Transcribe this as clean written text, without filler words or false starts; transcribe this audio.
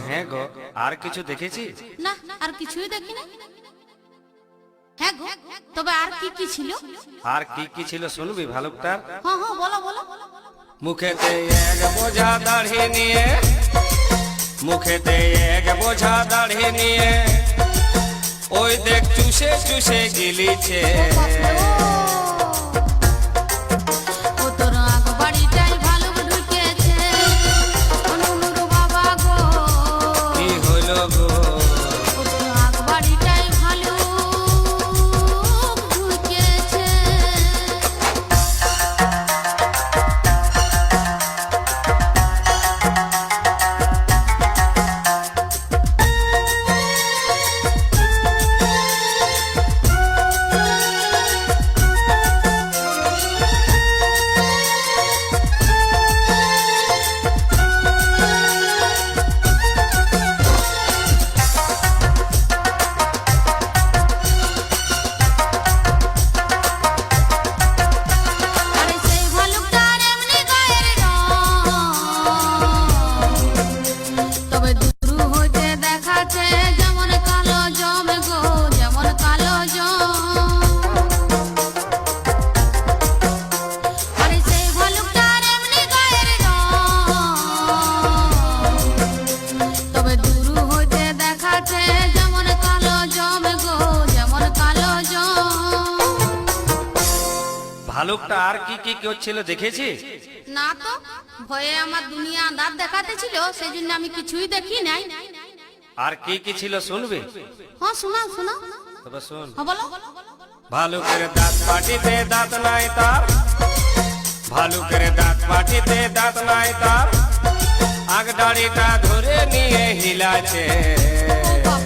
হ্যাঁ গো, আর কিছু দেখেছি? না, আর কিছুই দেখি না। হ্যাঁ গো, তবে আর কি কি ছিল? আর কি কি ছিল শুনবি ভালুকটার? হ্যাঁ হ্যাঁ, বলো বলো। মুখেতে এক বোঝা দাড়ি নিয়ে, মুখেতে এক বোঝা দাড়ি নিয়ে, ওই দেখ চুষে চুষে গিলিছে। ও তোর আগ বাড়িটাই ভালুক ঢুকেছে, অনুনুর বাবা গো। কি হইল গো? ও তোর আগ বাড়িটাই ভালুক ঢুকেছে। আরে সেই ভালুকটার এমনি গায়ের রং, তবে দূর হইতে দেখাচ্ছে যেমন কালো জম গো, যেমন কালো জম। আরে সেই ভালুকটার এমনি গায়ের রং, তবে দূর হইতে দেখাচ্ছে যেমন কালো জম গো, যেমন কালো জম। ভালুকটা আর কি কি করছিল দেখেছি? না তো, ভয়ে আমার দুনিয়া দাঁত দেখাতে ছিল, সেই জন্য আমি কিছুই দেখি নাই। আর কি কি ছিল শুনবি? হ্যাঁ শোনাও শোনাও। তবে শোন। হ্যাঁ বলো। ভালুকের দাঁত পাটিতে দাঁত নাই তার, ভালুকের দাঁত পাটিতে দাঁত নাই তার, আগ দাড়িটা ধরে নিয়ে হিলাছে। ও বাবা